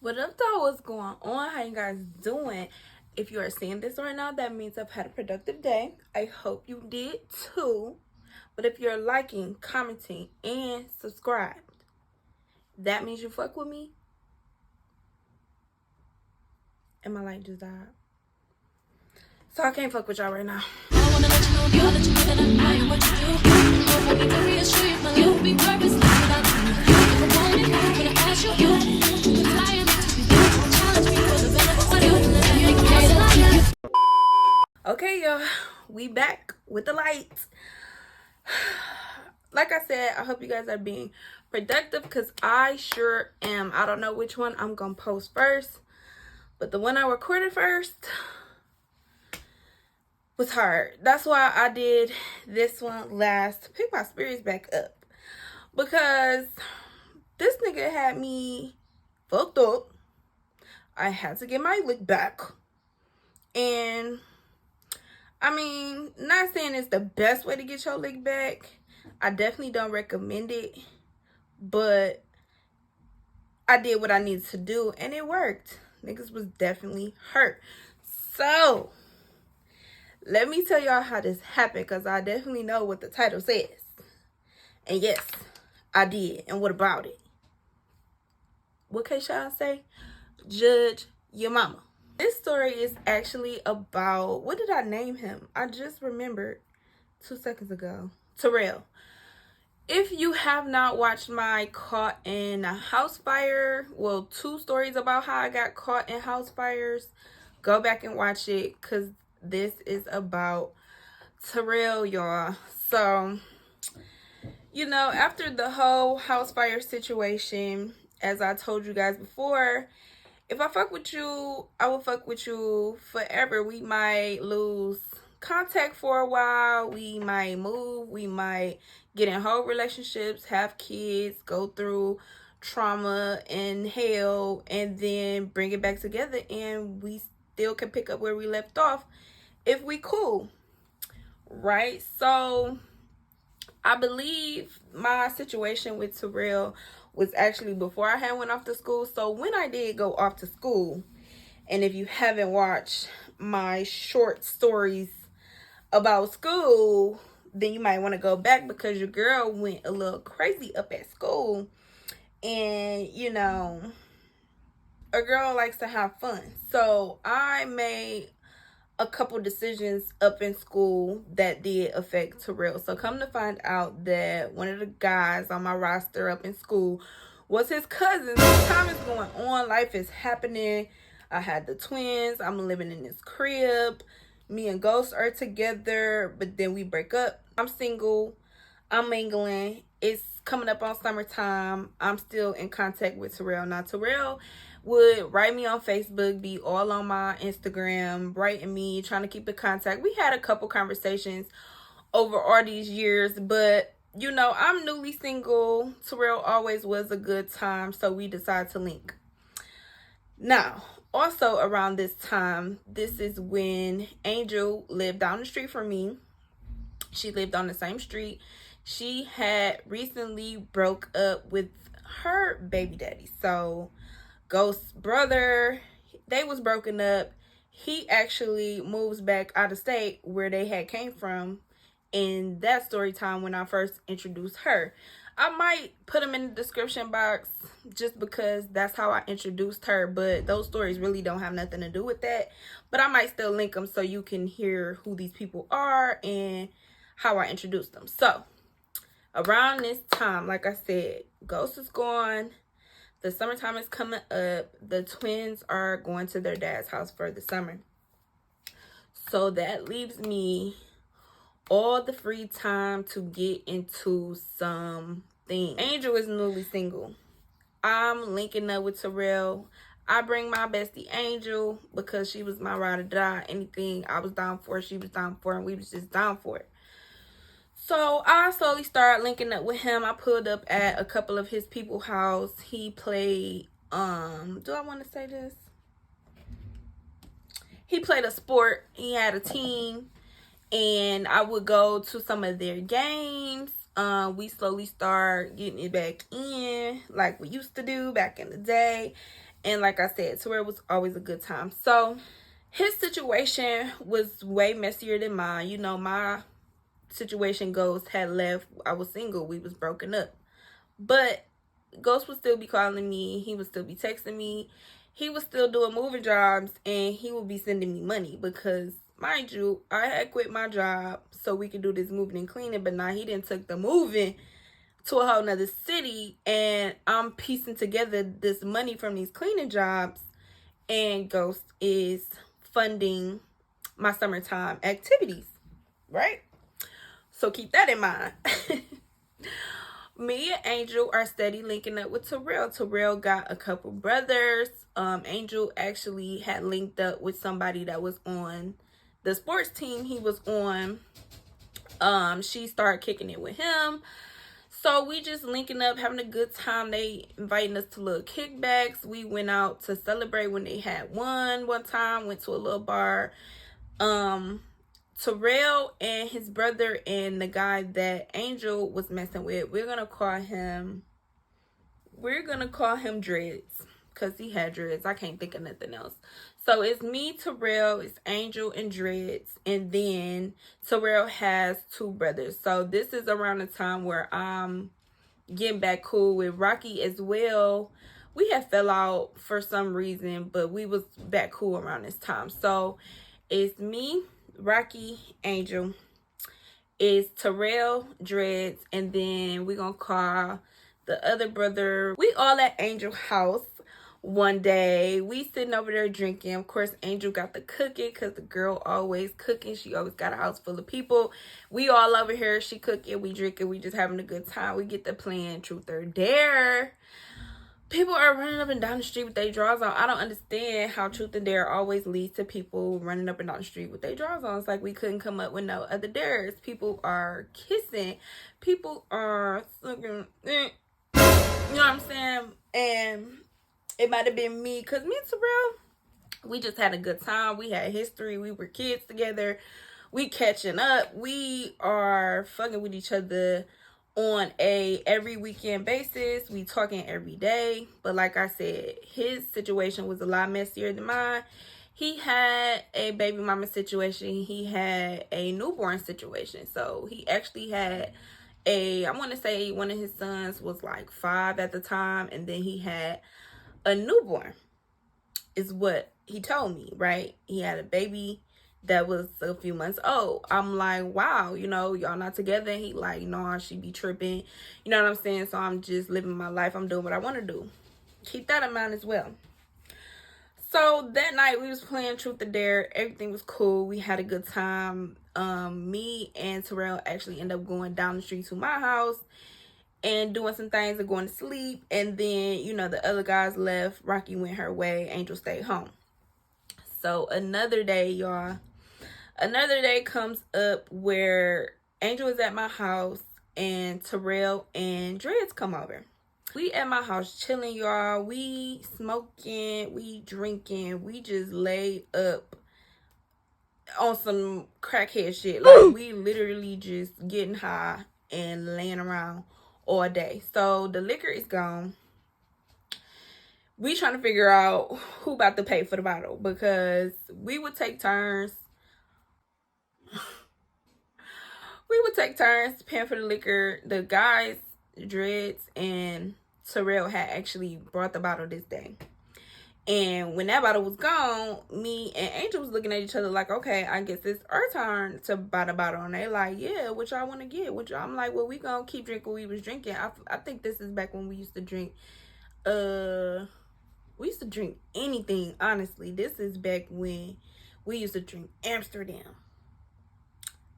What up though? What's going on? How you guys doing? If you are seeing this right now, that means I've had a productive day. I hope you did too. But if you're liking, commenting, and subscribed, that means you fuck with me. And my light just died. So I can't fuck with y'all right now. I wanna let you know, girl, that you know that I am what you do. Don't want me to reassure you, my love will be purposeless without you. If I want it, I'm gonna ask you. You can lie and challenge me for the better. What do you think? Okay, y'all, we back with the lights. Like I said, I hope you guys are being productive because I sure am. I don't know which one I'm gonna post first, but the one I recorded first was hard. That's why I did this one last to pick my spirits back up, because this nigga had me fucked up. I had to get my lick back, and I mean, not saying it's the best way to get your lick back. I definitely don't recommend it, but I did what I needed to do and it worked. Niggas was definitely hurt. So let me tell y'all how this happened, because I definitely know what the title says. And yes, I did. And what about it? What can Sean say? Judge your mama. This story is actually about, what did I name him? I just remembered 2 seconds ago. Terell. If you have not watched my Caught in a House Fire, well, 2 stories about how I got caught in house fires, go back and watch it, because this is about Terell, y'all. So, you know, after the whole house fire situation, as I told you guys before, if I fuck with you, I will fuck with you forever. We might lose contact for a while. We might move. We might get in whole relationships, have kids, go through trauma and hell, and then bring it back together, and we still can pick up where we left off if we cool, right? So I believe my situation with Terell was actually before I had went off to school. So when I did go off to school, and if you haven't watched my short stories about school, then you might want to go back, because your girl went a little crazy up at school. And, you know, a girl likes to have fun. So I made a couple decisions up in school that did affect Terell. So come to find out that one of the guys on my roster up in school was his cousin. So time is going on. Life is happening. I had the twins. I'm living in this crib. Me and Ghost are together, but then we break up. I'm single. I'm mingling. It's coming up on summertime. I'm still in contact with Terell. Now, Terell would write me on Facebook, be all on my Instagram, writing me, trying to keep in contact. We had a couple conversations over all these years, but you know, I'm newly single. Terell always was a good time, so we decided to link. Now, also around this time, this is when Angel lived down the street from me. She lived on the same street. She had recently broke up with her baby daddy. So Ghost's brother, they was broken up. He actually moves back out of state where they had came from in that story time when I first introduced her. I might put them in the description box just because that's how I introduced her, but those stories really don't have nothing to do with that. But I might still link them so you can hear who these people are and how I introduced them. So around this time, like I said, Ghost is gone. The summertime is coming up. The twins are going to their dad's house for the summer. So that leaves me all the free time to get into something. Angel is newly single. I'm linking up with Terell. I bring my bestie Angel because she was my ride or die. Anything I was down for, she was down for, and we was just down for it. So I slowly started linking up with him. I pulled up at a couple of his people's house. He played, do I want to say this? He played a sport. He had a team. And I would go to some of their games. We slowly start getting it back in like we used to do back in the day. And like I said, Terell was always a good time. So his situation was way messier than mine. You know, my situation, Ghost had left. I was single. We was broken up. But Ghost would still be calling me. He would still be texting me. He was still doing moving jobs, and he would be sending me money because, mind you, I had quit my job so we could do this moving and cleaning. But now he didn't took the moving to a whole nother city, and I'm piecing together this money from these cleaning jobs, and Ghost is funding my summertime activities, right? So keep that in mind. Me and Angel are steady linking up with Terell. Terell got a couple brothers. Angel actually had linked up with somebody that was on the sports team he was on. She started kicking it with him. So we just linking up, having a good time. They inviting us to little kickbacks. We went out to celebrate when they had won one time. Went to a little bar. Terell and his brother and the guy that Angel was messing with, we're gonna call him Dreads, because he had dreads. I can't think of nothing else. So it's me, Terell, it's Angel, and Dreads, and then Terell has two brothers. So this is around the time where I'm getting back cool with Rocky as well. We had fell out for some reason, but we was back cool around this time. So it's me, Rocky, Angel, is Terell, Dreads, and then we're gonna call the other brother. We all at Angel house one day. We sitting over there drinking. Of course, Angel got the cooking because the girl always cooking. She always got a house full of people. We all over here. She cooking, we drinking, we just having a good time. We get to playing Truth or Dare. People are running up and down the street with their drawers on. I don't understand how Truth and Dare always leads to people running up and down the street with their drawers on. It's like we couldn't come up with no other dares. People are kissing. People are sucking. You know what I'm saying? And it might have been me, because me and Terell, we just had a good time. We had history. We were kids together. We catching up. We are fucking with each other on a every weekend basis. We talking every day. But like I said, his situation was a lot messier than mine. He had a baby mama situation. He had a newborn situation. So he actually had I want to say one of his sons was like 5 at the time, and then he had a newborn, is what he told me, right? He had a baby that was a few months old. I'm like, wow, you know, y'all not together. And he like, no, she be tripping. You know what I'm saying? So I'm just living my life. I'm doing what I want to do. Keep that in mind as well. So that night we was playing Truth or Dare. Everything was cool. We had a good time. Me and Terell actually ended up going down the street to my house and doing some things and going to sleep. And then, you know, the other guys left. Rocky went her way. Angel stayed home. So another day, y'all. Another day comes up where Angel is at my house and Terell and Dreads come over. We at my house chilling, y'all. We smoking, we drinking, we just laid up on some crackhead shit. Like, we literally just getting high and laying around all day. So the liquor is gone. We trying to figure out who about to pay for the bottle, because we would take turns. We would take turns paying for the liquor. The guys, Dreads and Terell, had actually brought the bottle this day. And when that bottle was gone, me and Angel was looking at each other like, okay, I guess it's our turn to buy the bottle. And they like, yeah, what y'all want to get? I'm like, well, we gonna keep drinking what we was drinking. I think this is back when we used to drink, we used to drink anything, honestly. This is back when we used to drink Amsterdam.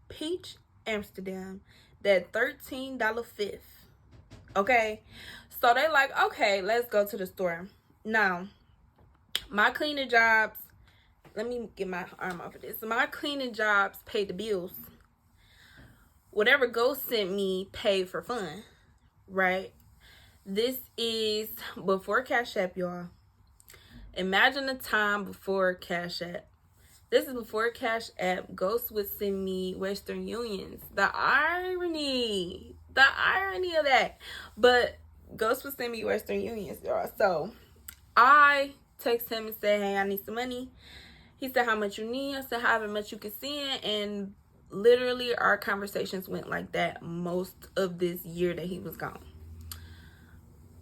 Peach Amsterdam. That $13 fifth. Okay? So they like, okay, let's go to the store. Now, my cleaning jobs, let me get my arm off of this. My cleaning jobs paid the bills. Whatever Ghost sent me paid for fun. Right? This is before Cash App, y'all. Imagine the time before Cash App. This is before Cash App. Ghost would send me Western Unions. The irony of that. But Ghost would send me Western Unions, y'all. So I text him and said, hey, I need some money. He said, how much you need? I said, however much you can send. And literally our conversations went like that most of this year that he was gone.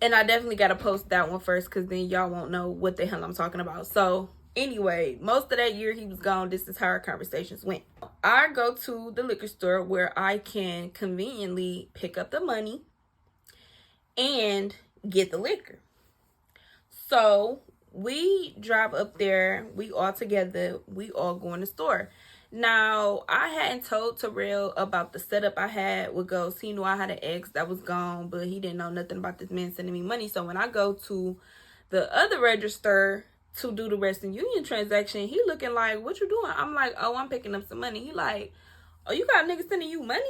And I definitely got to post that one first, because then y'all won't know what the hell I'm talking about. So anyway, most of that year he was gone, this is how our conversations went. I go to the liquor store where I can conveniently pick up the money and get the liquor. So we drive up there, we all together, we all go in the store. Now, I hadn't told Terell about the setup I had with Ghost. He knew I had an ex that was gone, but he didn't know nothing about this man sending me money. So when I go to the other register to do the Western Union transaction, he looking like, what you doing? I'm like, oh, I'm picking up some money. He like, oh, you got a nigga sending you money?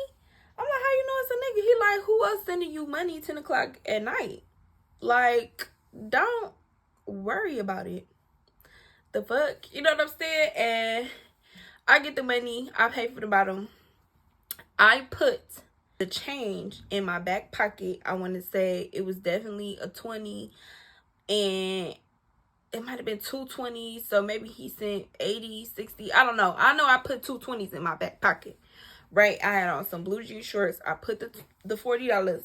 I'm like, how you know it's a nigga? He like, who else sending you money 10 o'clock at night? Like, don't worry about it. The fuck? You know what I'm saying? And I get the money. I pay for the bottle. I put the change in my back pocket. I want to say it was definitely a 20, and it might have been 2 20s. So maybe he sent 80, 60. I don't know. I know I put 2 20s in my back pocket. Right? I had on some blue jean shorts. I put the $40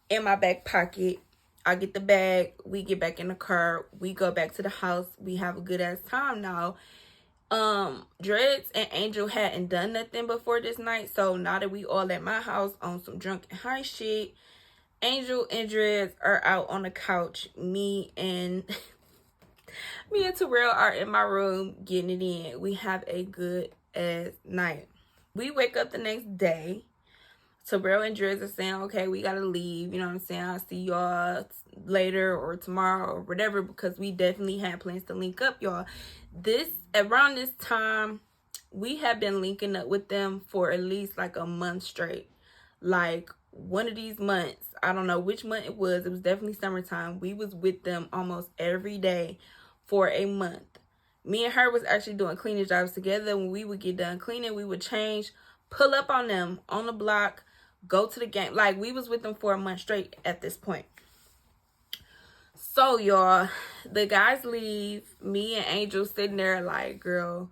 in my back pocket. I get the bag. We get back in the car. We go back to the house. We have a good ass time now. Dreads and Angel hadn't done nothing before this night, so now that we all at my house on some drunk and high shit, Angel and Dreads are out on the couch. Me and Terell are in my room getting it in. We have a good ass night. We wake up the next day. Terell and Dreads are saying, okay, we gotta leave. You know what I'm saying? I'll see y'all later or tomorrow or whatever, because we definitely had plans to link up, y'all. Around this time, we have been linking up with them for at least like a month straight. Like, one of these months, I don't know which month it was definitely summertime. We was with them almost every day for a month. Me and her was actually doing cleaning jobs together. When we would get done cleaning, we would change, pull up on them on the block, go to the game. Like, we was with them for a month straight at this point. So, y'all, the guys leave. Me and Angel sitting there like, girl,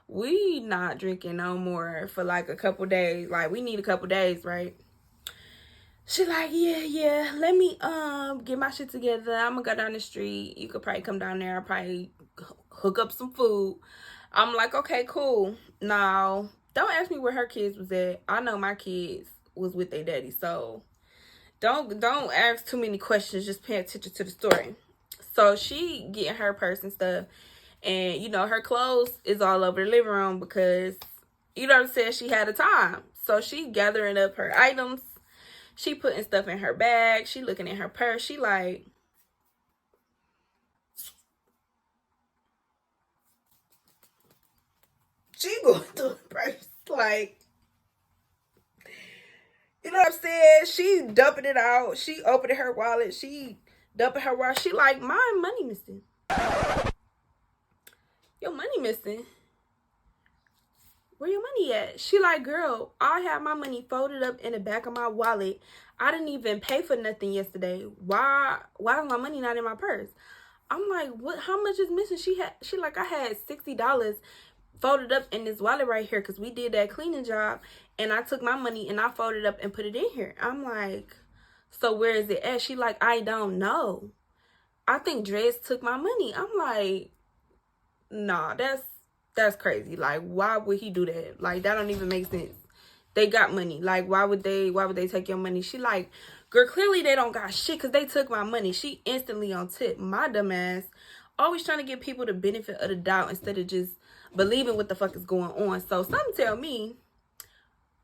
we not drinking no more for like a couple days. Like, we need a couple days, right? She like, yeah, let me get my shit together. I'm gonna go down the street. You could probably come down there. I'll probably hook up some food. I'm like, okay, cool. Now, don't ask me where her kids was at. I know my kids was with their daddy, so don't ask too many questions. Just pay attention to the story. So she getting her purse and stuff, and you know her clothes is all over the living room because you know what I'm saying, she had a time. So she gathering up her items. She putting stuff in her bag. She looking in her purse. She like, she going through the purse like, you know what I'm saying? She dumping it out. She opening her wallet. She dumping her wallet. She like, my money missing. Your money missing? Where your money at? She like, girl, I have my money folded up in the back of my wallet. I didn't even pay for nothing yesterday. Why is my money not in my purse? I'm like, what? How much is missing? She like, I had $60 folded up in this wallet right here because we did that cleaning job, and I took my money and I folded up and put it in here. I'm like, so where is it at? She like, I don't know. I think Dreads took my money. I'm like, nah, that's crazy. Like, why would he do that? Like, that don't even make sense. They got money. Like, why would they take your money? She like, girl, clearly they don't got shit because they took my money. She instantly on tip. My dumb ass always trying to give people the benefit of the doubt instead of just believing what the fuck is going on. So something tell me,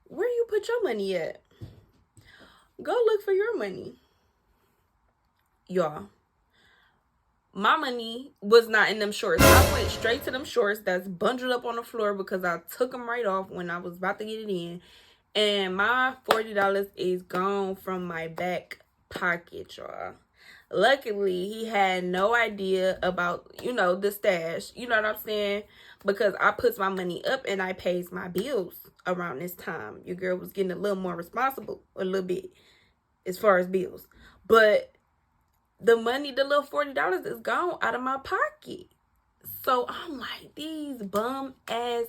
where you put your money at? Go look for your money. Y'all, my money was not in them shorts. I went straight to them shorts that's bundled up on the floor because I took them right off when I was about to get it in. And my $40 is gone from my back pocket, y'all. Luckily, he had no idea about, you know, the stash. You know what I'm saying? Because I puts my money up and I pays my bills around this time. Your girl was getting a little more responsible, a little bit, as far as bills. But the money, the little $40 is gone out of my pocket. So I'm like, these bum ass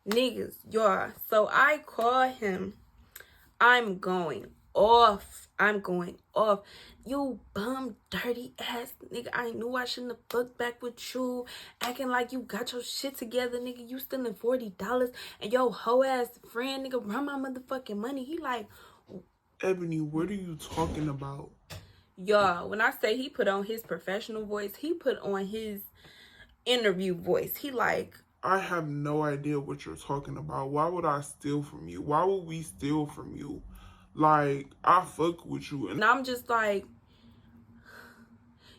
niggas, y'all. So I call him. I'm going off. I'm going off. You bum dirty ass nigga. I knew I shouldn't have fucked back with you. Acting like you got your shit together, nigga. You stealing $40 and your hoe ass friend, nigga, run my motherfucking money. He like, Ebony, what are you talking about? y'all, when I say he put on his professional voice, he put on his interview voice. He like, I have no idea what you're talking about. Why would I steal from you? Why would we steal from you? Like, I fuck with you. And I'm just like,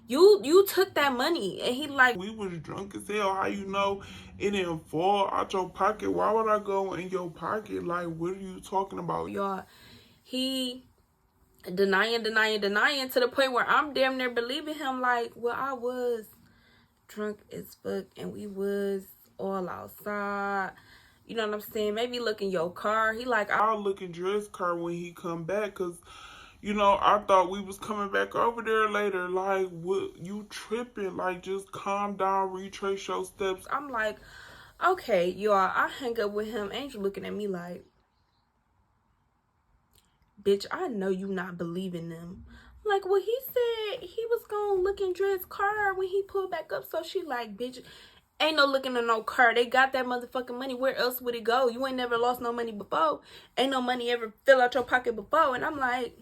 you took that money. And he like, we was drunk as hell. How you know it didn't fall out your pocket? Why would I go in your pocket? Like, what are you talking about? Y'all, he denying to the point where I'm damn near believing him. Like, well, I was drunk as fuck and we was all outside. You know what I'm saying? Maybe look in your car. He like, I'll look in Dre's car when he come back, because, you know, I thought we was coming back over there later. Like, what, you tripping? Like, just calm down, retrace your steps. I'm like, okay, y'all, I hang up with him. Angel looking at me like, bitch, I know you not believing them. Like, well, he said he was gonna look in Dre's car when he pulled back up. So she like, bitch, ain't no looking in no car. They got that motherfucking money. Where else would it go? You ain't never lost no money before. Ain't no money ever fill out your pocket before. And I'm like,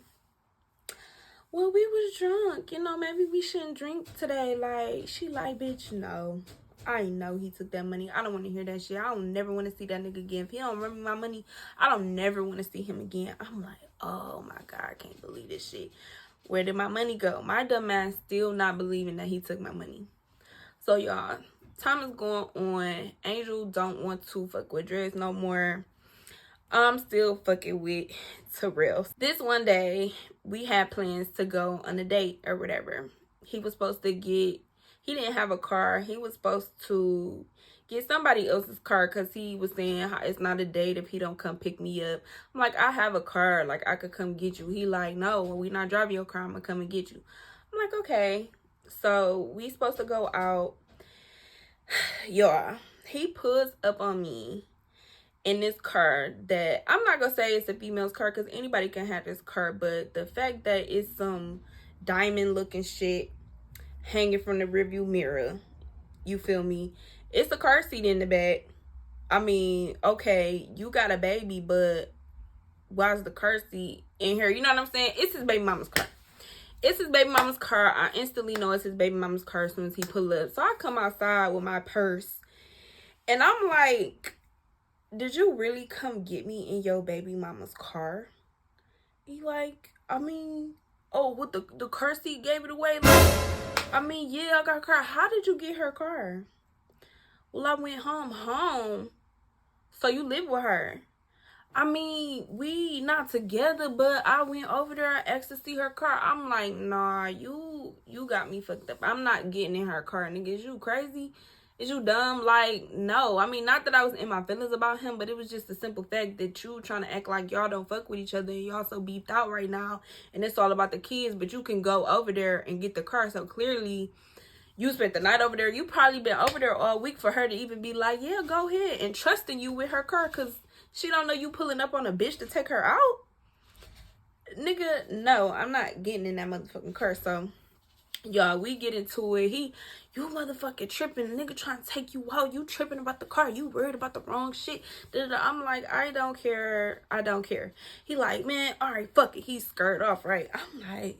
well, we was drunk. You know, maybe we shouldn't drink today. Like, she like, bitch, no. I know he took that money. I don't want to hear that shit. I don't never want to see that nigga again. If he don't remember my money, I don't never want to see him again. I'm like, oh my God, I can't believe this shit. Where did my money go? My dumb ass still not believing that he took my money. So, y'all, time is going on. Angel don't want to fuck with Dress no more. I'm still fucking with Terell. This one day, we had plans to go on a date or whatever. He was supposed to get, he didn't have a car. He was supposed to get somebody else's car because he was saying it's not a date if he don't come pick me up. I'm like, I have a car. Like, I could come get you. He like, no, we not driving your car. I'm going to come and get you. I'm like, okay. So, we supposed to go out. Y'all, he pulls up on me in this car that I'm not gonna say it's a female's car because anybody can have this car, but the fact that it's some diamond looking shit hanging from the rearview mirror, you feel me? It's a car seat in the back. I mean, okay, you got a baby, but why is the car seat in here? You know what I'm saying? It's his baby mama's car. It's his baby mama's car. I instantly know it's his baby mama's car as soon as he pull up. So I come outside with my purse and I'm like, did you really come get me in your baby mama's car? He like, I mean, oh, what, the car seat gave it away? Like, I mean, yeah, I got a car. How did you get her car? Well, I went home. So you live with her? I mean, we not together, but I went over there, I asked to see her car. I'm like, nah, you got me fucked up. I'm not getting in her car, nigga. Is you crazy? Is you dumb? Like, no. I mean, not that I was in my feelings about him, but it was just the simple fact that you trying to act like y'all don't fuck with each other and y'all so beefed out right now. And it's all about the kids, but you can go over there and get the car. So clearly, you spent the night over there. You probably been over there all week for her to even be like, yeah, go ahead. And trusting you with her car because she don't know you pulling up on a bitch to take her out. Nigga, no, I'm not getting in that motherfucking car. So, y'all, we get into it. You motherfucking tripping. Nigga trying to take you out. You tripping about the car. You worried about the wrong shit. I'm like, I don't care. I don't care. He like, man, all right, fuck it. He's skirt off, right? I'm like,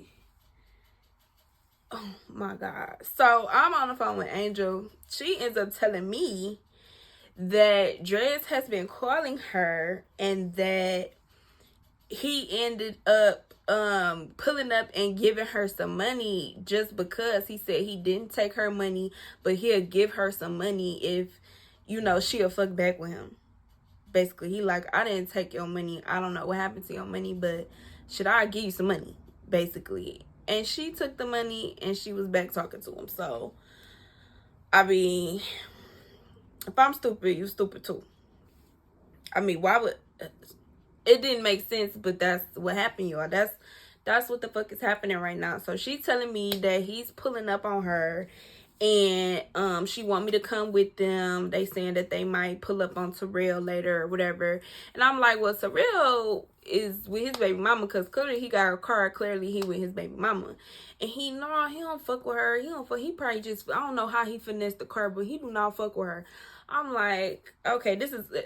oh my God. So I'm on the phone with Angel. She ends up telling me that Drez has been calling her and that he ended up pulling up and giving her some money just because he said he didn't take her money, but he'll give her some money if, you know, she'll fuck back with him. Basically, he like, I didn't take your money. I don't know what happened to your money, but should I give you some money? Basically. And she took the money and she was back talking to him. So, I mean, if I'm stupid, you stupid too. I mean, why would... It didn't make sense, but that's what happened, y'all. That's That's what the fuck is happening right now. So she's telling me that he's pulling up on her, and she want me to come with them. They saying that they might pull up on Terell later or whatever. And I'm like, well, Terell is with his baby mama, because clearly he got a car. Clearly he with his baby mama. And he don't fuck with her. He probably just, I don't know how he finessed the car, but he do not fuck with her. I'm like, okay,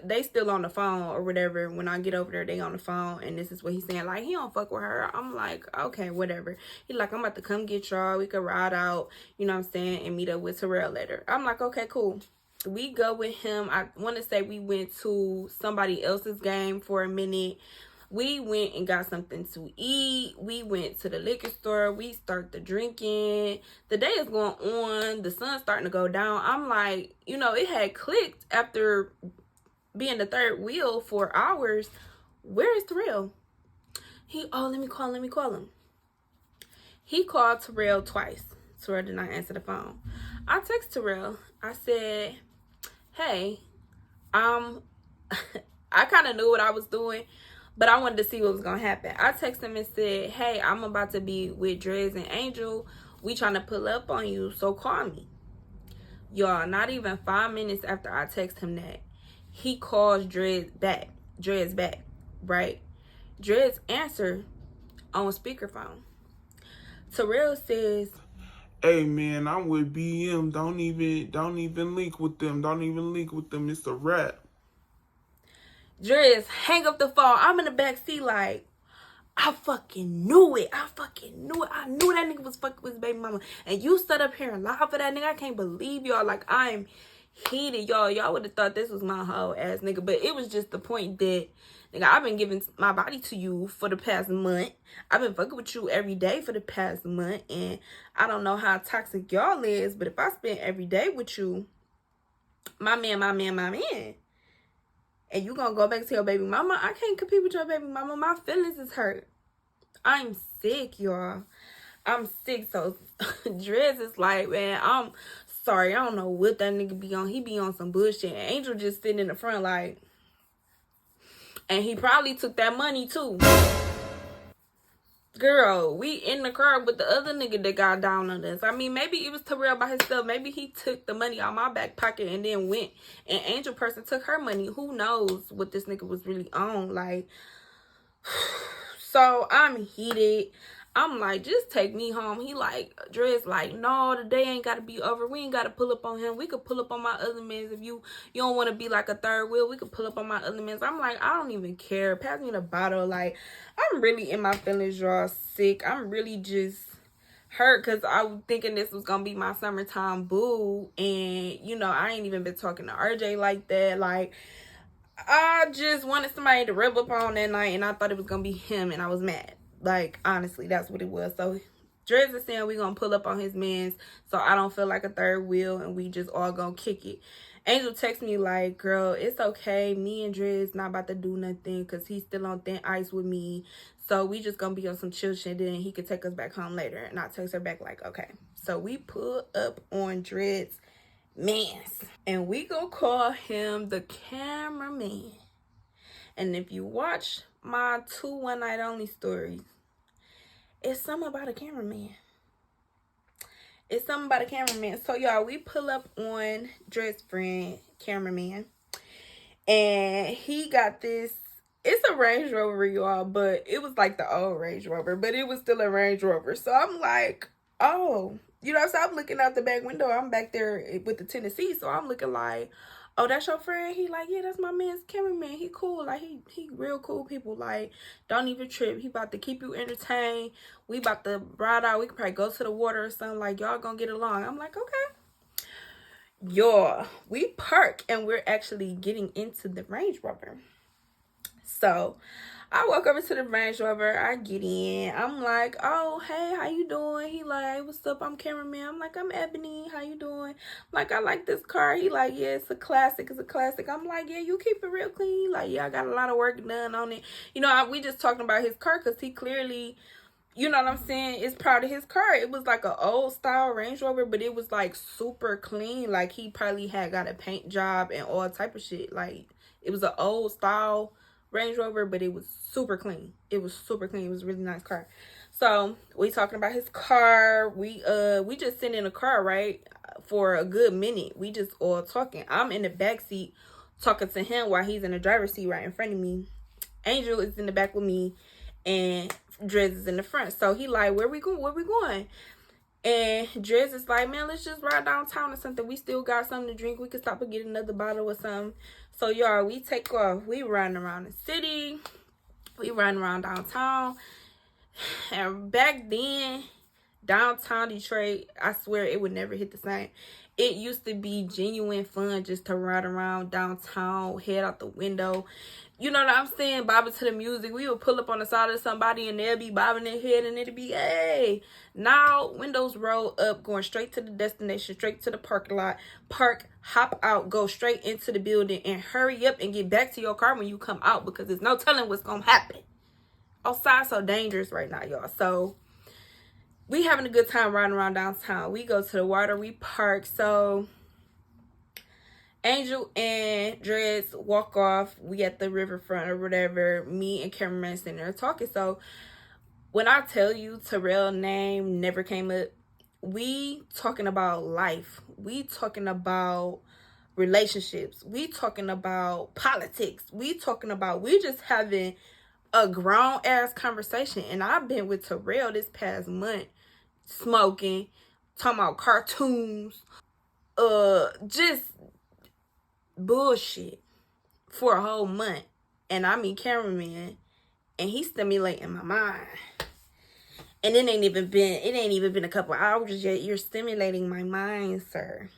they still on the phone or whatever. When I get over there, they on the phone, and this is what he's saying. Like, he don't fuck with her. I'm like, okay, whatever. He's like, I'm about to come get y'all. We could ride out, you know what I'm saying, and meet up with Terell later. I'm like, okay, cool. We go with him. I want to say we went to somebody else's game for a minute. We went and got something to eat. We went to the liquor store. We start the drinking. The day is going on. The sun's starting to go down. I'm like, it had clicked after being the third wheel for hours. Where is Terell? Let me call him. He called Terell twice. Terell did not answer the phone. I text Terell. I said, hey, I kind of knew what I was doing, but I wanted to see what was going to happen. I texted him and said, hey, I'm about to be with Drez and Angel. We trying to pull up on you, so call me. Y'all, not even 5 minutes after I text him that, he calls Drez back, right? Drez answered on speakerphone. Terell says, hey man, I'm with BM. Don't even link with them. It's a wrap. Drez, hang up the phone. I'm in the back seat like, I fucking knew it. I knew that nigga was fucking with his baby mama. And you stood up here and lied for that nigga. I can't believe y'all. Like, I'm heated, y'all. Y'all would have thought this was my whole ass nigga. But it was just the point that, nigga, I've been giving my body to you for the past month. I've been fucking with you every day for the past month. And I don't know how toxic y'all is, but if I spend every day with you, my man, and you gonna go back to your baby mama, I can't compete with your baby mama. My feelings is hurt. I'm sick, y'all. I'm sick. So Drez is like, man, I'm sorry. I don't know what that nigga be on. He be on some bullshit. And Angel just sitting in the front like, and he probably took that money too. Girl, we in the car with the other nigga that got down on us. I mean, maybe it was Terell by himself. Maybe he took the money out my back pocket and then went. And Angel person took her money. Who knows what this nigga was really on? Like, so I'm heated. I'm like, just take me home. He like, Drez like, no, the day ain't got to be over. We ain't got to pull up on him. We could pull up on my other mans. If you don't want to be like a third wheel, we could pull up on my other mans. I'm like, I don't even care. Pass me the bottle. Like, I'm really in my feelings, y'all. Sick. I'm really just hurt because I was thinking this was going to be my summertime boo. And, I ain't even been talking to RJ like that. Like, I just wanted somebody to rub up on that night, and I thought it was going to be him, and I was mad. Like, honestly, that's what it was. So, Drez is saying we're going to pull up on his mans so I don't feel like a third wheel, and we just all going to kick it. Angel texts me like, girl, it's okay. Me and Drez not about to do nothing because he's still on thin ice with me. So, we just going to be on some chill shit, then he could take us back home later. And I text her back like, okay. So, we pull up on Drez's mans, and we gonna call him the cameraman. And if you watch my 2 one night only stories, it's something about a cameraman. So y'all, we pull up on Drez friend cameraman, and he got this. It's a Range Rover, y'all, but it was like the old Range Rover, but it was still a Range Rover. So I'm like, oh, so I'm looking out the back window. I'm back there with the Tennessee, so I'm looking like, oh, that's your friend? He like, yeah, that's my man's cameraman. He cool. Like, he real cool people. Like, don't even trip. He about to keep you entertained. We about to ride out. We could probably go to the water or something. Like, y'all gonna get along. I'm like, okay. Y'all, we park, and we're actually getting into the Range Rover. So I walk over to the Range Rover. I get in. I'm like, oh, hey, how you doing? He like, what's up? I'm cameraman. I'm like, I'm Ebony. How you doing? I'm like, I like this car. He like, yeah, it's a classic. I'm like, yeah, you keep it real clean. He like, yeah, I got a lot of work done on it. We just talking about his car because he clearly, you know what I'm saying, is proud of his car. It was like an old style Range Rover, but it was like super clean. Like, he probably had got a paint job and all type of shit. Like, it was an old style Range Rover, but it was super clean. It was a really nice car. So we talking about his car. We just sitting in the car, right, for a good minute. We just all talking. I'm in the back seat talking to him while he's in the driver's seat right in front of me. Angel is in the back with me, and Drez is in the front. So he like, where we going? Where we going? And Drez is like, man, let's just ride downtown or something. We still got something to drink. We could stop and get another bottle or something. So y'all, we take off. We riding around the city. We riding around downtown. And back then, downtown Detroit, I swear it would never hit the same. It used to be genuine fun just to ride around downtown, head out the window. You know what I'm saying? Bobbing to the music. We would pull up on the side of somebody and they'll be bobbing their head and it'll be, hey. Now, windows roll up, going straight to the destination, straight to the parking lot. Park, hop out, go straight into the building and hurry up and get back to your car when you come out because there's no telling what's going to happen. Outside so dangerous right now, y'all. So we having a good time riding around downtown. We go to the water, we park. So Angel and Drez walk off. We at the riverfront or whatever. Me and cameraman sitting there talking. So when I tell you Terell name never came up, we talking about life. We talking about relationships. We talking about politics. We just having a grown ass conversation. And I've been with Terell this past month smoking, talking about cartoons, just bullshit for a whole month. And I mean cameraman, and he's stimulating my mind. And it ain't even been a couple hours yet. You're stimulating my mind, sir.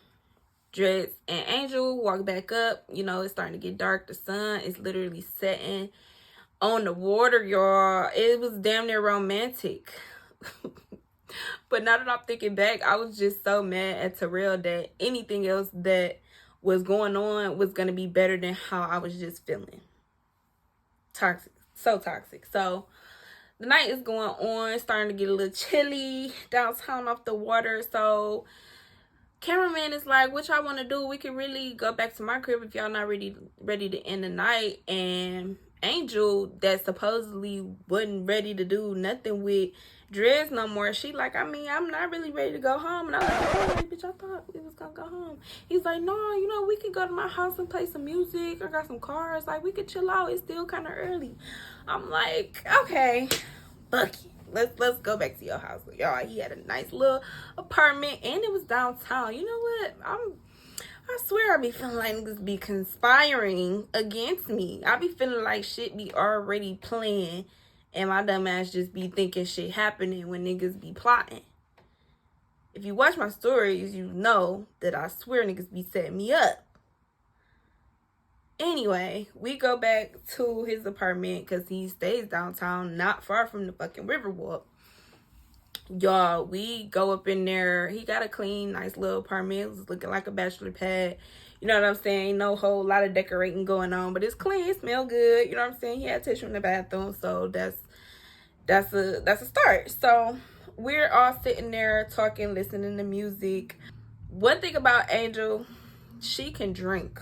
Drez and Angel walk back up. You know, it's starting to get dark. The sun is literally setting on the water, y'all. It was damn near romantic. But now that I'm thinking back, I was just so mad at Terell that anything else that was going on was going to be better than how I was just feeling. Toxic. So toxic. So the night is going on, starting to get a little chilly downtown off the water. So cameraman is like, what y'all want to do? We can really go back to my crib if y'all not ready to end the night. And Angel, that supposedly wasn't ready to do nothing with Drez no more, she like, I mean, I'm not really ready to go home. And I was like, hey, bitch, I thought we was gonna go home. He's like, no, you know, we can go to my house and play some music. I got some cars. Like, we could chill out. It's still kind of early. I'm like, okay, Bucky, let's go back to your house. Y'all, he had a nice little apartment and it was downtown. You know what? I swear I be feeling like niggas be conspiring against me. I be feeling like shit be already planned. And my dumb ass just be thinking shit happening when niggas be plotting. If you watch my stories, you know that I swear niggas be setting me up. Anyway, we go back to his apartment because he stays downtown, not far from the fucking Riverwalk. Y'all, we go up in there. He got a clean, nice little apartment. It was looking like a bachelor pad. You know what I'm saying? No whole lot of decorating going on, but it's clean, it smell good. You know what I'm saying? He had tissue in the bathroom, so that's a start. So we're all sitting there talking, listening to music. One thing about Angel, she can drink.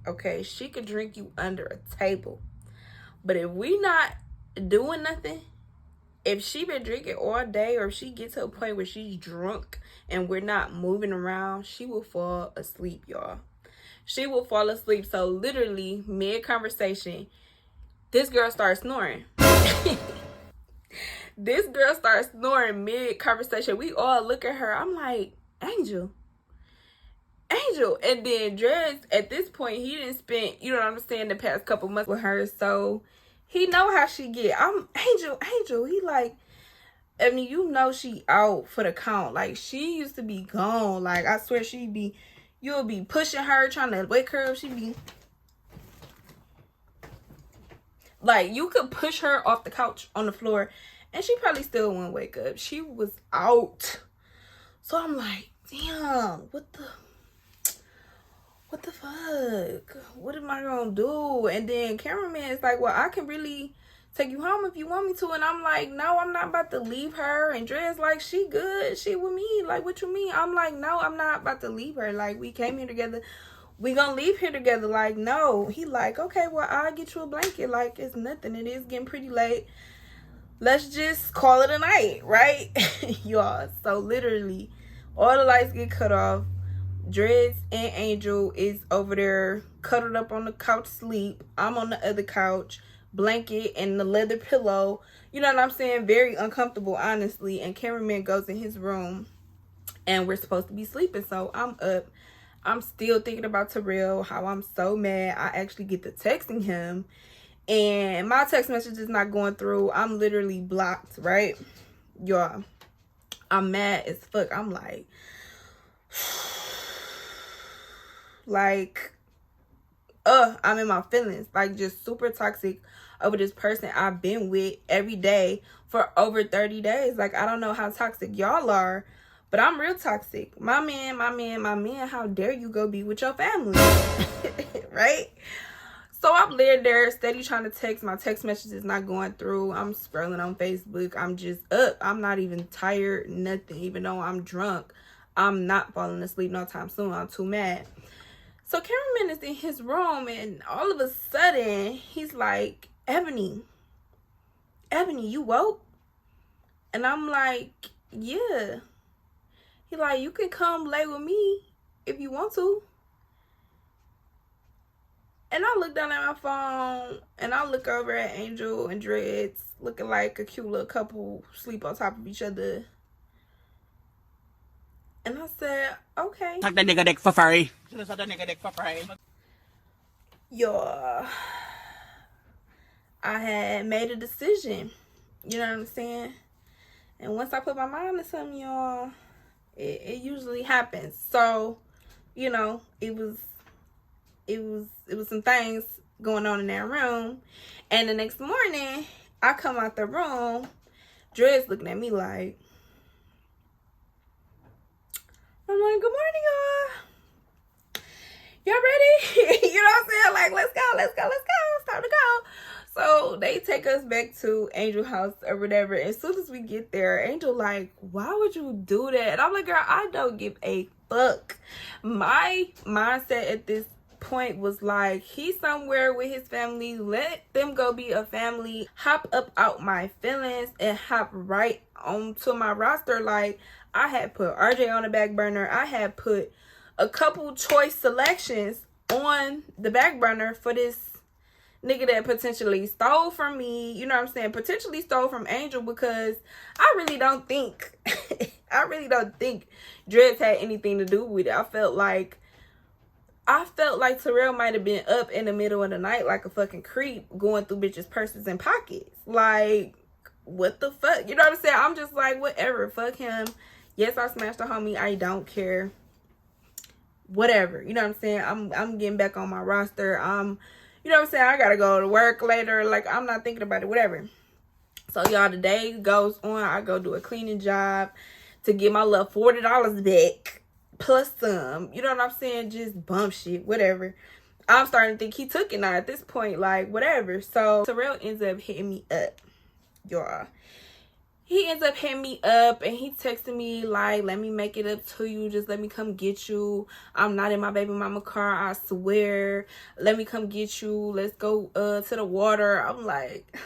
Okay, she can drink you under a table. But if we not doing nothing, if she been drinking all day, or if she gets to a point where she's drunk and we're not moving around, she will fall asleep, y'all. She will fall asleep. So literally mid-conversation, this girl starts snoring. This girl starts snoring mid-conversation. We all look at her. I'm like, Angel. And then Drez, at this point, he didn't spend, you know what I'm saying, the past couple months with her. So he know how she get. I'm Angel. He like, I mean, you know she out for the count. Like, she used to be gone. Like, I swear you'll be pushing her, trying to wake her up. She be like, you could push her off the couch on the floor and she probably still won't wake up. She was out. So I'm like, damn, what the fuck? What am I gonna do? And then cameraman is like, well, I can really take you home if you want me to. And I'm like, no, I'm not about to leave her. And Drez like, she good, she with me. Like, what you mean? I'm like, no, I'm not about to leave her. Like, we came here together, we gonna leave here together. Like, no. He like, okay, well, I'll get you a blanket. Like, it's nothing. It is getting pretty late. let's just call it a night, right? Y'all, so literally all the lights get cut off. Dreads and Angel is over there cuddled up on the couch sleep. I'm on the other couch, blanket and the leather pillow. You know what I'm saying? Very uncomfortable, honestly. And cameraman goes in his room and we're supposed to be sleeping. So I'm up. I'm still thinking about Terrell, how I'm so mad. I actually get to texting him and my text message is not going through. I'm literally blocked, right? Y'all, I'm mad as fuck. I'm like I'm in my feelings, like just super toxic over this person I've been with every day for over 30 days. Like, I don't know how toxic y'all are, but I'm real toxic. My man, how dare you go be with your family? Right? So I'm laying there steady trying to text. My text message is not going through. I'm scrolling on Facebook. I'm just up. I'm not even tired, nothing. Even though I'm drunk, I'm not falling asleep no time soon. I'm too mad. So cameraman is in his room and all of a sudden he's like, Ebony, you woke? And I'm like, yeah. He like, you can come lay with me if you want to. And I look down at my phone and I look over at Angel and Dreads looking like a cute little couple sleep on top of each other. And I said, okay. Suck the nigga dick for free. Suck the nigga dick for free. Yo, I had made a decision. You know what I'm saying? And once I put my mind to something, y'all, it usually happens. So, you know, it was some things going on in that room. And the next morning, I come out the room, Dre's looking at me like, I'm like, good morning, y'all. Y'all ready? You know what I'm saying? Like, let's go. It's time to go. So they take us back to Angel house or whatever. As soon as we get there, Angel like, why would you do that? And I'm like, girl, I don't give a fuck. My mindset at this point was like, he's somewhere with his family. Let them go be a family. Hop up out my feelings and hop right onto my roster. Like, I had put RJ on the back burner. I had put a couple choice selections on the back burner for this nigga that potentially stole from me. You know what I'm saying? Potentially stole from Angel, because I really don't think Dreads had anything to do with it. I felt like Terrell might have been up in the middle of the night like a fucking creep going through bitches' purses and pockets. Like, what the fuck? You know what I'm saying? I'm just like, whatever. Fuck him. Yes, I smashed a homie. I don't care. Whatever. You know what I'm saying? I'm getting back on my roster. You know what I'm saying? I gotta go to work later. Like, I'm not thinking about it. Whatever. So, y'all, the day goes on. I go do a cleaning job to get my little $40 back. Plus some. You know what I'm saying? Just bump shit. Whatever. I'm starting to think he took it now at this point. Like, whatever. So, Terrell ends up hitting me up. Y'all. He ends up hitting me up and he texted me like, let me make it up to you. Just let me come get you. I'm not in my baby mama car, I swear. Let me come get you. Let's go to the water. I'm like,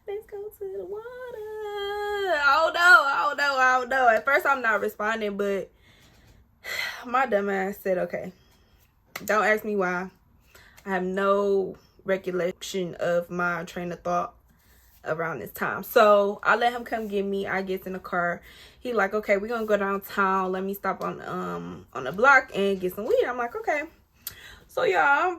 let's go to the water. I don't know. At first I'm not responding, but my dumb ass said, okay. Don't ask me why. I have no recollection of my train of thought around this time. So I let him come get me. I get in the car. He like, okay, we're gonna go downtown. Let me stop on the block and get some weed. I'm like, okay. So y'all,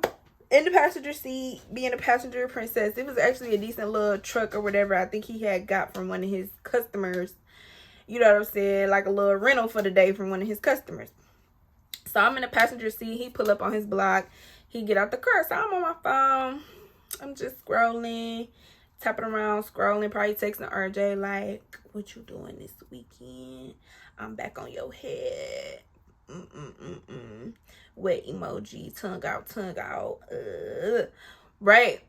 in the passenger seat, being a passenger princess. It was actually a decent little truck or whatever I think he had got from one of his customers. You know what I'm saying? Like a little rental for the day from one of his customers. So I'm in the passenger seat. He pull up on his block. He get out the car. So I'm on my phone. I'm just scrolling, tapping around, scrolling, probably texting RJ like, what you doing this weekend? I'm back on your head. Wet emoji, tongue out. Right?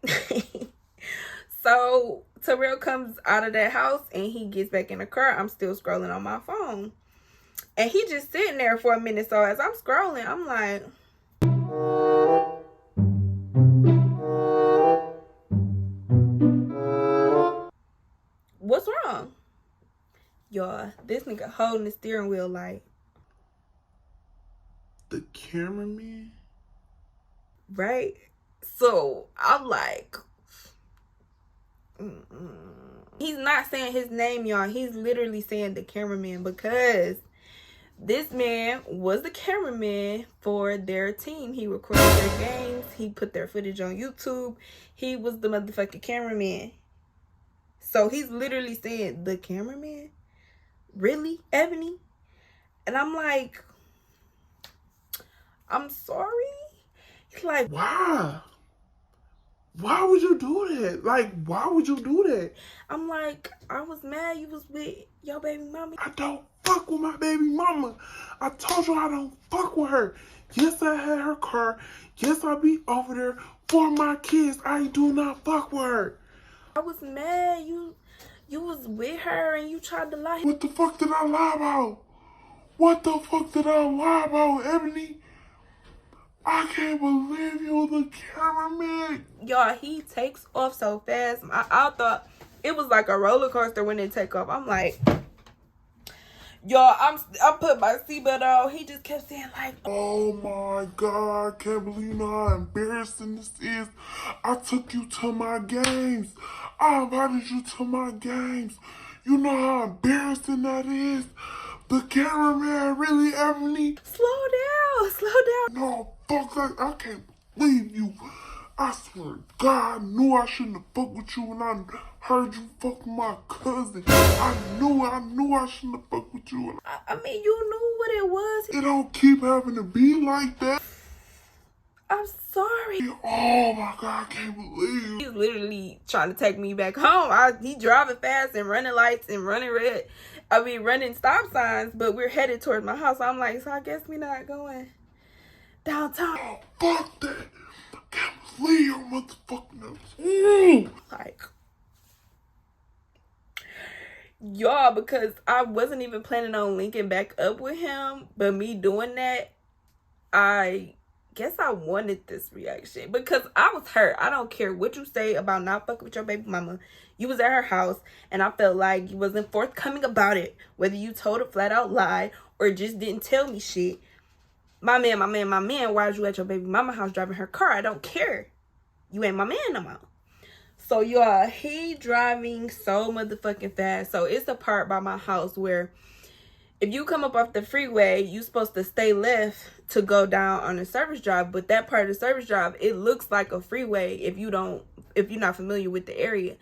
So Terrell comes out of that house and he gets back in the car. I'm still scrolling on my phone. And he just sitting there for a minute. So as I'm scrolling, I'm like, Y'all, this nigga holding the steering wheel like. The cameraman? Right? So, I'm like. He's not saying his name, y'all. He's literally saying the cameraman because this man was the cameraman for their team. He recorded their games. He put their footage on YouTube. He was the motherfucking cameraman. So he's literally saying, the cameraman? Really, Ebony? And I'm like, I'm sorry? He's like, why? Why would you do that? Like, why would you do that? I'm like, I was mad you was with your baby mama. I don't fuck with my baby mama. I told you I don't fuck with her. Yes, I had her car. Yes, I be over there for my kids. I do not fuck with her. I was mad you was with her and you tried to lie. What the fuck did I lie about? What the fuck did I lie about, Ebony? I can't believe you were the cameraman. Y'all, he takes off so fast. I thought it was like a roller coaster when they take off. I'm like, y'all, I put my seatbelt on. He just kept saying like, oh my God, I can't believe you know how embarrassing this is. I took you to my games. I invited you to my games. You know how embarrassing that is. The cameraman really, Ebony? slow down. No, fuck that. I can't believe you. I swear to God, I knew I shouldn't have fucked with you when I heard you fuck with my cousin. I knew I shouldn't have fucked with you. I mean, you knew what it was. It don't keep having to be like that. I'm sorry. Oh my God, I can't believe you. He's literally trying to take me back home. He driving fast and running lights and running red. I mean, running stop signs, but we're headed towards my house. I'm like, so I guess we not going downtown. Oh, fuck that. I can't believe your motherfucking Like, y'all, because I wasn't even planning on linking back up with him, but me doing that, I guess I wanted this reaction because I was hurt. I don't care what you say about not fucking with your baby mama. You was at her house and I felt like you wasn't forthcoming about it. Whether you told a flat out lie or just didn't tell me shit. My man, why was you at your baby mama house driving her car? I don't care. You ain't my man no more. So y'all, he driving so motherfucking fast. So it's a part by my house where if you come up off the freeway, you supposed to stay left to go down on a service drive. But that part of the service drive, it looks like a freeway if you're not familiar with the area.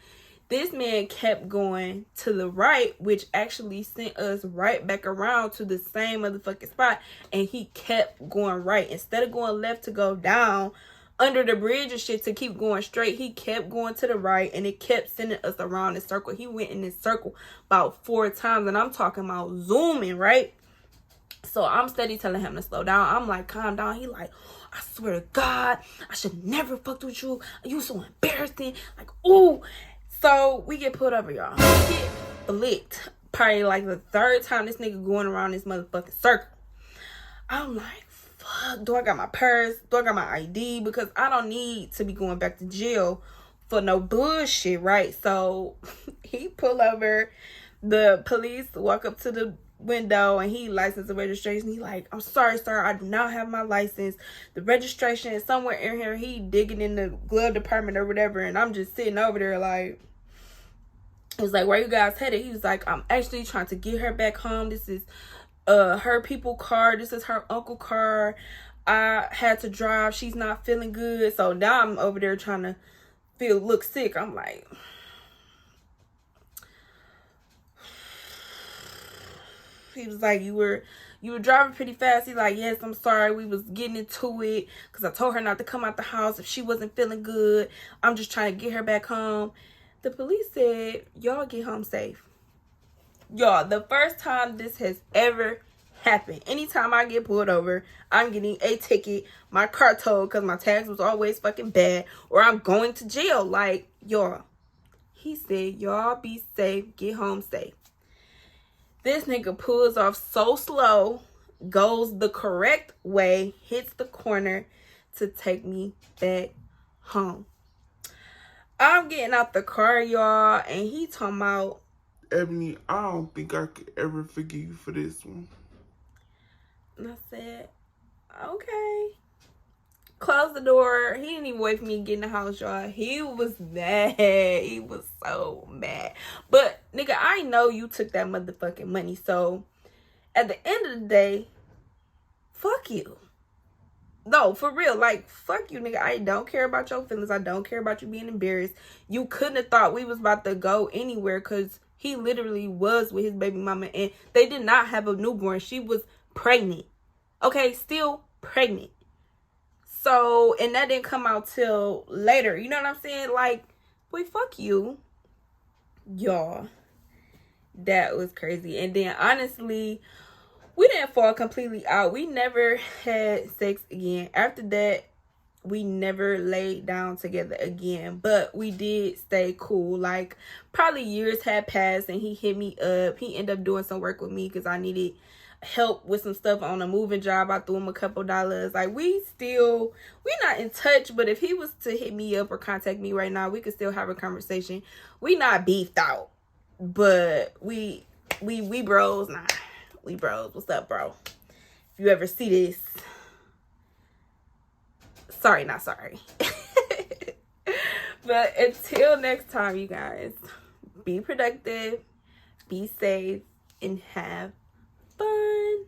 This man kept going to the right, which actually sent us right back around to the same motherfucking spot. And he kept going right. Instead of going left to go down under the bridge and shit to keep going straight, he kept going to the right and it kept sending us around in circle. He went in this circle about 4 times and I'm talking about zooming, right? So I'm steady telling him to slow down. I'm like, calm down. He like, I swear to God, I should never fucked with you. You so embarrassing. Like, ooh. So we get pulled over, y'all. We get blicked. Probably like the 3rd time this nigga going around this motherfucking circle. I'm like, fuck, do I got my purse? Do I got my ID? Because I don't need to be going back to jail for no bullshit, right? So he pull over. The police walk up to the window and he license and registration. He like, I'm sorry, sir, I do not have my license. The registration is somewhere in here. He digging in the glove department or whatever. And I'm just sitting over there like, he was like, where you guys headed? He was like, I'm actually trying to get her back home. This is her people car. This is her uncle car. I had to drive. She's not feeling good. So now I'm over there trying to look sick. I'm like, he was like, you were driving pretty fast. He's like, yes, I'm sorry. We was getting into it because I told her not to come out the house if she wasn't feeling good. I'm just trying to get her back home. The police said, y'all get home safe. Y'all, the first time this has ever happened, anytime I get pulled over, I'm getting a ticket, my car towed because my tags was always fucking bad, or I'm going to jail. Like, y'all, he said, y'all be safe, get home safe. This nigga pulls off so slow, goes the correct way, hits the corner to take me back home. I'm getting out the car, y'all, and he talking about, Ebony, I don't think I could ever forgive you for this one. And I said, okay. Close the door. He didn't even wait for me to get in the house, y'all. He was mad. He was so mad. But, nigga, I know you took that motherfucking money. So, at the end of the day, fuck you. No, for real. Like, fuck you, nigga. I don't care about your feelings. I don't care about you being embarrassed. You couldn't have thought we was about to go anywhere because he literally was with his baby mama. And they did not have a newborn. She was pregnant. Okay, still pregnant. So, and that didn't come out till later. You know what I'm saying? Like, boy, fuck you. Y'all. That was crazy. And then, honestly, we didn't fall completely out. We never had sex again. After that, we never laid down together again. But we did stay cool. Like, probably years had passed and he hit me up. He ended up doing some work with me because I needed help with some stuff on a moving job. I threw him a couple dollars. Like, we not in touch, but if he was to hit me up or contact me right now, we could still have a conversation. We not beefed out, but we bros. Nah, we bros. What's up, bro? If you ever see this, sorry, not sorry. But until next time, you guys, be productive, be safe, and have fun.